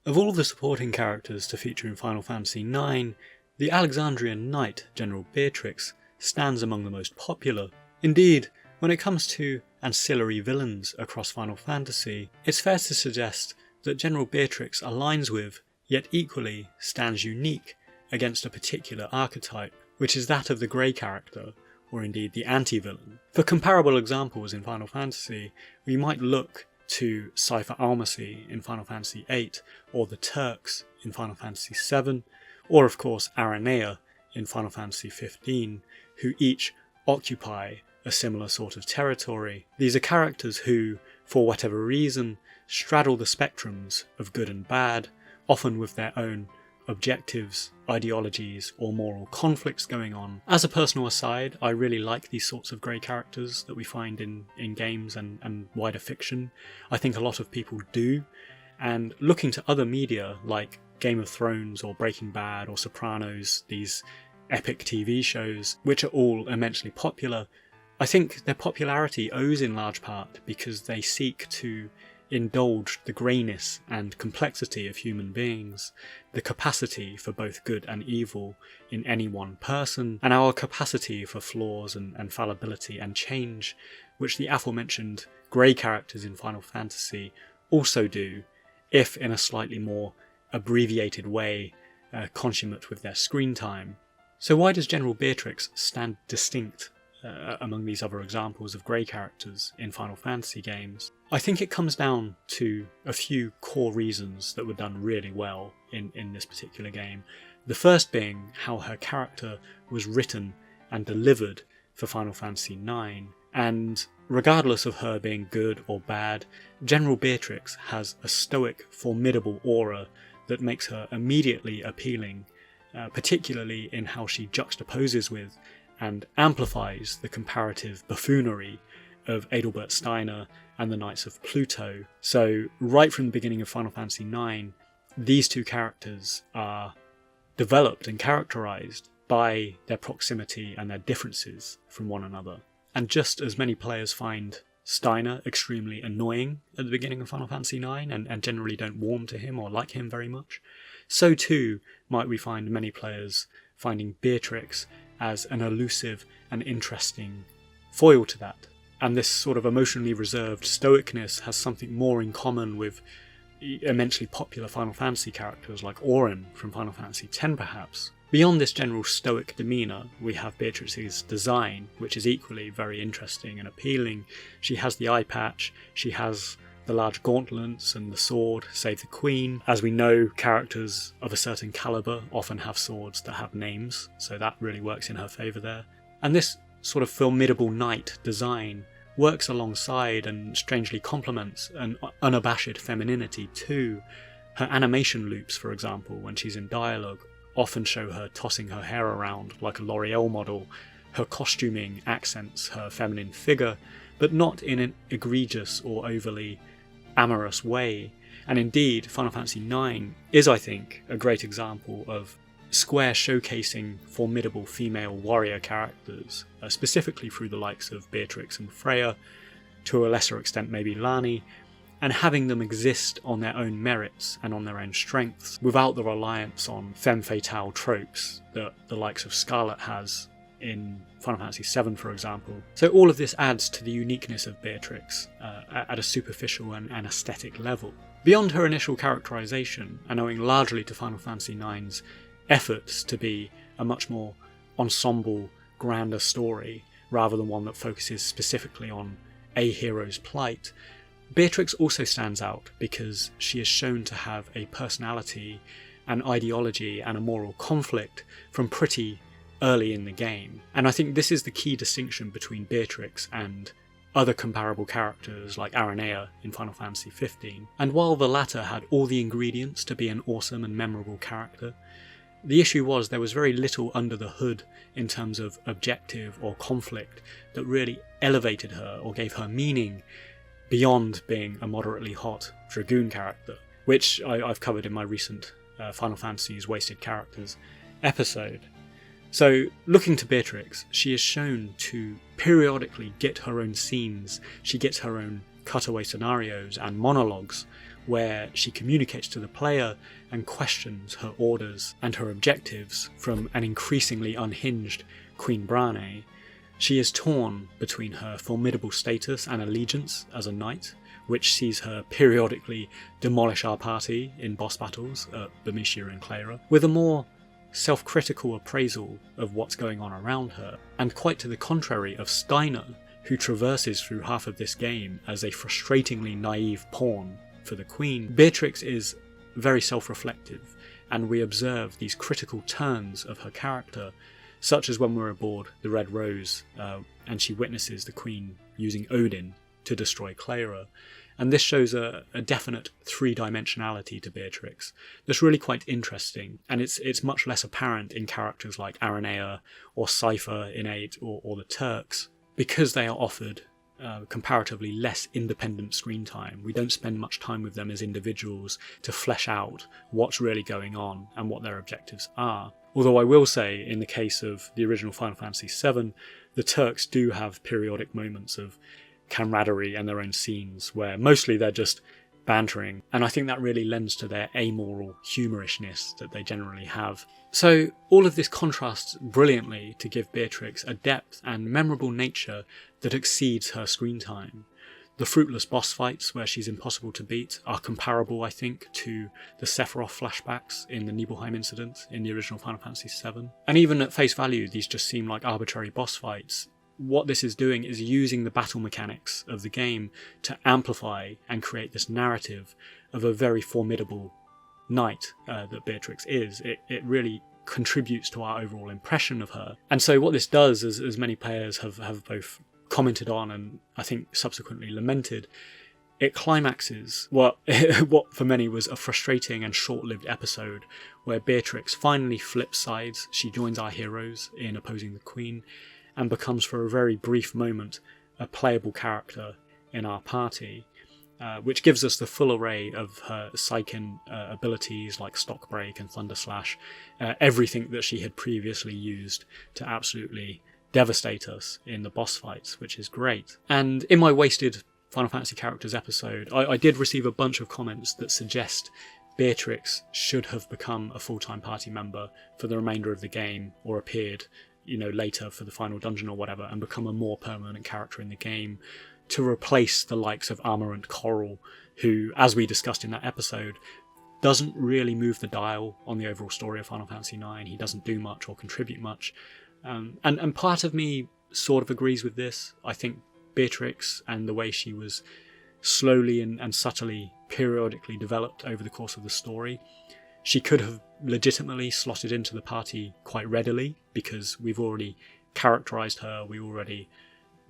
Of all the supporting characters to feature in Final Fantasy IX, the Alexandrian knight, General Beatrix, stands among the most popular. Indeed, when it comes to ancillary villains across Final Fantasy, it's fair to suggest that General Beatrix aligns with, yet equally stands unique against a particular archetype, which is that of the grey character, or indeed the anti-villain. For comparable examples in Final Fantasy, we might look to Cypher Almasy in Final Fantasy VIII, or the Turks in Final Fantasy VII, or of course Aranea in Final Fantasy XV, who each occupy a similar sort of territory. These are characters who, for whatever reason, straddle the spectrums of good and bad, often with their own objectives, ideologies, or moral conflicts going on. As a personal aside, I really like these sorts of grey characters that we find in games and wider fiction. I think a lot of people do, and looking to other media like Game of Thrones or Breaking Bad or Sopranos, these epic TV shows, which are all immensely popular, I think their popularity owes in large part because they seek to indulge the greyness and complexity of human beings, the capacity for both good and evil in any one person, and our capacity for flaws and fallibility and change, which the aforementioned grey characters in Final Fantasy also do, if in a slightly more abbreviated way, consummate with their screen time. So why does General Beatrix stand distinct among these other examples of grey characters in Final Fantasy games? I think it comes down to a few core reasons that were done really well in this particular game. The first being how her character was written and delivered for Final Fantasy IX, and regardless of her being good or bad, General Beatrix has a stoic, formidable aura that makes her immediately appealing, particularly in how she juxtaposes with and amplifies the comparative buffoonery of Adelbert Steiner and the Knights of Pluto. So right from the beginning of Final Fantasy IX, these two characters are developed and characterised by their proximity and their differences from one another. And just as many players find Steiner extremely annoying at the beginning of Final Fantasy IX and generally don't warm to him or like him very much, so too might we find many players finding Beatrix as an elusive and interesting foil to that. And this sort of emotionally reserved stoicness has something more in common with immensely popular Final Fantasy characters like Auron from Final Fantasy X perhaps. Beyond this general stoic demeanour, we have Beatrix's design, which is equally very interesting and appealing. She has the eye patch, she has the large gauntlets and the sword, save the Queen. As we know, characters of a certain calibre often have swords that have names, so that really works in her favour there. And this sort of formidable knight design works alongside and strangely complements an unabashed femininity too. Her animation loops, for example, when she's in dialogue, often show her tossing her hair around like a L'Oreal model. Her costuming accents her feminine figure, but not in an egregious or overly amorous way. And indeed, Final Fantasy IX is, I think, a great example of Square showcasing formidable female warrior characters, specifically through the likes of Beatrix and Freya, to a lesser extent maybe Lani, and having them exist on their own merits and on their own strengths, without the reliance on femme fatale tropes that the likes of Scarlet has in Final Fantasy VII, for example. So all of this adds to the uniqueness of Beatrix at a superficial and aesthetic level. Beyond her initial characterization, and owing largely to Final Fantasy IX's efforts to be a much more ensemble, grander story, rather than one that focuses specifically on a hero's plight, Beatrix also stands out because she is shown to have a personality, an ideology and a moral conflict from pretty early in the game. And I think this is the key distinction between Beatrix and other comparable characters like Aranea in Final Fantasy XV. And while the latter had all the ingredients to be an awesome and memorable character, the issue was there was very little under the hood in terms of objective or conflict that really elevated her or gave her meaning beyond being a moderately hot Dragoon character, which I've covered in my recent Final Fantasy's Wasted Characters episode. So, looking to Beatrix, she is shown to periodically get her own scenes, she gets her own cutaway scenarios and monologues, where she communicates to the player and questions her orders and her objectives from an increasingly unhinged Queen Brane. She is torn between her formidable status and allegiance as a knight, which sees her periodically demolish our party in boss battles at Bermesia and Clara, with a more self-critical appraisal of what's going on around her, and quite to the contrary of Steiner, who traverses through half of this game as a frustratingly naive pawn for the Queen. Beatrix is very self-reflective, and we observe these critical turns of her character, such as when we're aboard the Red Rose and she witnesses the Queen using Odin to destroy Clara. And this shows a definite three-dimensionality to Beatrix that's really quite interesting, and it's much less apparent in characters like Aranea or Cypher in 8 or the Turks, because they are offered comparatively less independent screen time. We don't spend much time with them as individuals to flesh out what's really going on and what their objectives are. Although I will say, in the case of the original Final Fantasy VII, the Turks do have periodic moments of camaraderie and their own scenes where mostly they're just bantering, and I think that really lends to their amoral humorishness that they generally have. So all of this contrasts brilliantly to give Beatrix a depth and memorable nature that exceeds her screen time. The fruitless boss fights where she's impossible to beat are comparable, I think, to the Sephiroth flashbacks in the Nibelheim incident in the original Final Fantasy VII. And even at face value, these just seem like arbitrary boss fights. What this is doing is using the battle mechanics of the game to amplify and create this narrative of a very formidable knight that Beatrix is. It really contributes to our overall impression of her. And so what this does, as many players have both commented on and I think subsequently lamented, it climaxes what for many was a frustrating and short-lived episode where Beatrix finally flips sides. She joins our heroes in opposing the Queen and becomes for a very brief moment a playable character in our party, which gives us the full array of her Psyken abilities like Stock Break and Thunder Slash, everything that she had previously used to absolutely devastate us in the boss fights, which is great. And in my wasted Final Fantasy characters episode, I did receive a bunch of comments that suggest Beatrix should have become a full-time party member for the remainder of the game, or appeared later for the final dungeon or whatever, and become a more permanent character in the game to replace the likes of Armorant Coral, who, as we discussed in that episode, doesn't really move the dial on the overall story of Final Fantasy IX. He doesn't do much or contribute much. And part of me sort of agrees with this. I think Beatrix and the way she was slowly and subtly periodically developed over the course of the story, she could have legitimately slotted into the party quite readily, because we've already characterised her, we already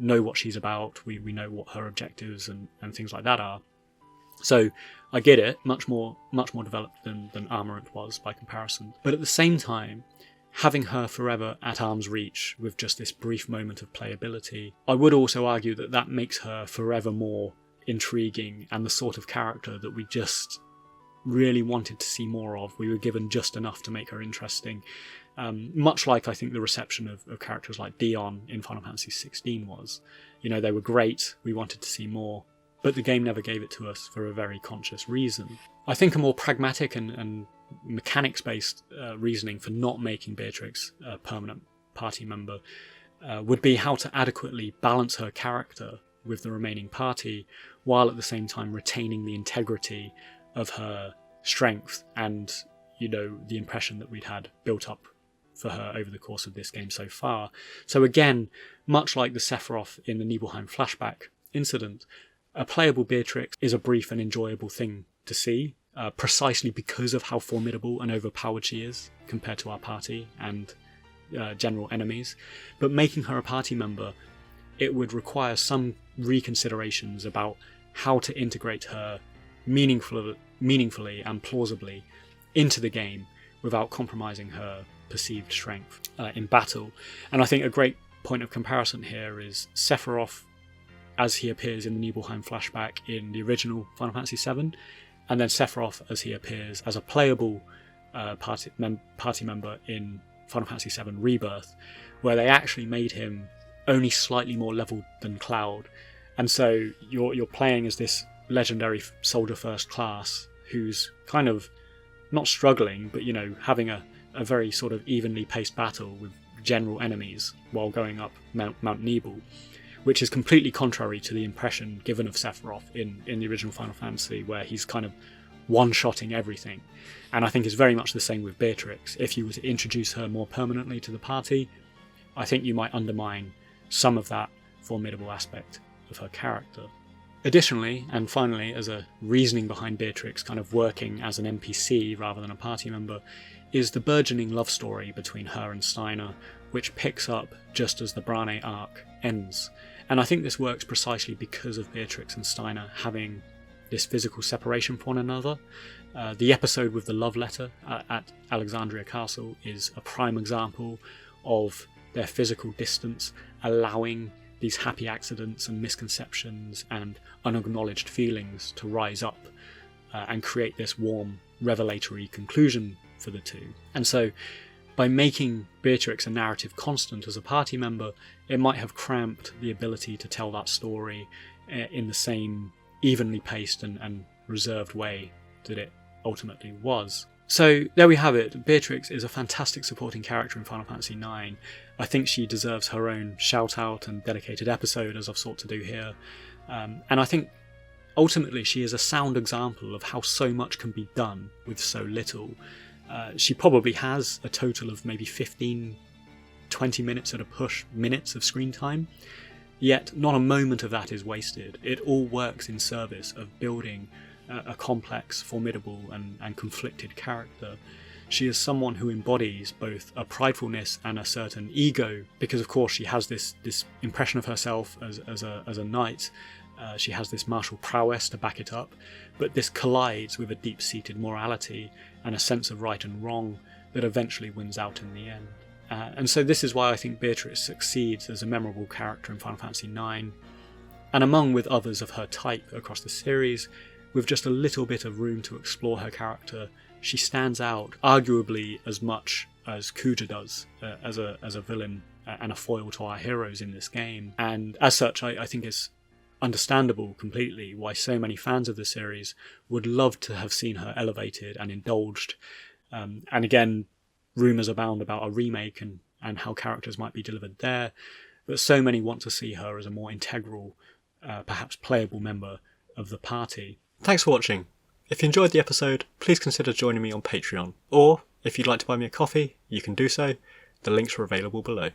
know what she's about, we know what her objectives and things like that are. So I get it, much more developed than Armorant was by comparison. But at the same time, having her forever at arm's reach with just this brief moment of playability, I would also argue that makes her forever more intriguing and the sort of character that we just really wanted to see more of. We were given just enough to make her interesting, much like I think the reception of characters like Dion in Final Fantasy XVI was. They were great, we wanted to see more, but the game never gave it to us for a very conscious reason. I think a more pragmatic and mechanics-based reasoning for not making Beatrix a permanent party member would be how to adequately balance her character with the remaining party, while at the same time retaining the integrity of her strength and, the impression that we'd had built up for her over the course of this game so far. So again, much like the Sephiroth in the Nibelheim flashback incident, a playable Beatrix is a brief and enjoyable thing to see, precisely because of how formidable and overpowered she is compared to our party and general enemies. But making her a party member, it would require some reconsiderations about how to integrate her meaningfully and plausibly into the game without compromising her perceived strength in battle. And I think a great point of comparison here is Sephiroth as he appears in the Nibelheim flashback in the original Final Fantasy VII, and then Sephiroth as he appears as a playable party member in Final Fantasy VII Rebirth, where they actually made him only slightly more leveled than Cloud. And so you're playing as this legendary soldier first class who's kind of not struggling, but, having a very sort of evenly paced battle with general enemies while going up Mount Nebel, which is completely contrary to the impression given of Sephiroth in the original Final Fantasy, where he's kind of one-shotting everything. And I think it's very much the same with Beatrix. If you were to introduce her more permanently to the party, I think you might undermine some of that formidable aspect of her character. Additionally, and finally, as a reasoning behind Beatrix kind of working as an NPC rather than a party member, is the burgeoning love story between her and Steiner, which picks up just as the Brane arc ends. And I think this works precisely because of Beatrix and Steiner having this physical separation from one another. The episode with the love letter at Alexandria Castle is a prime example of their physical distance allowing these happy accidents and misconceptions and unacknowledged feelings to rise up and create this warm, revelatory conclusion for the two. And so, by making Beatrix a narrative constant as a party member, it might have cramped the ability to tell that story in the same evenly paced and reserved way that it ultimately was. So there we have it. Beatrix is a fantastic supporting character in Final Fantasy IX. I think she deserves her own shout out and dedicated episode, as I've sought to do here. And I think ultimately she is a sound example of how so much can be done with so little. She probably has a total of maybe 15, 20 minutes at a push minutes of screen time, yet not a moment of that is wasted. It all works in service of building a complex, formidable and conflicted character. She is someone who embodies both a pridefulness and a certain ego, because of course she has this impression of herself as a knight. She has this martial prowess to back it up, but this collides with a deep-seated morality and a sense of right and wrong that eventually wins out in the end. And so this is why I think Beatrix succeeds as a memorable character in Final Fantasy IX, and among with others of her type across the series, with just a little bit of room to explore her character, she stands out arguably as much as Kuja does as a villain and a foil to our heroes in this game. And as such, I think it's understandable completely why so many fans of the series would love to have seen her elevated and indulged. And again, rumours abound about a remake and how characters might be delivered there, but so many want to see her as a more integral, perhaps playable member of the party. Thanks for watching. If you enjoyed the episode, please consider joining me on Patreon, or if you'd like to buy me a coffee, you can do so. The links are available below.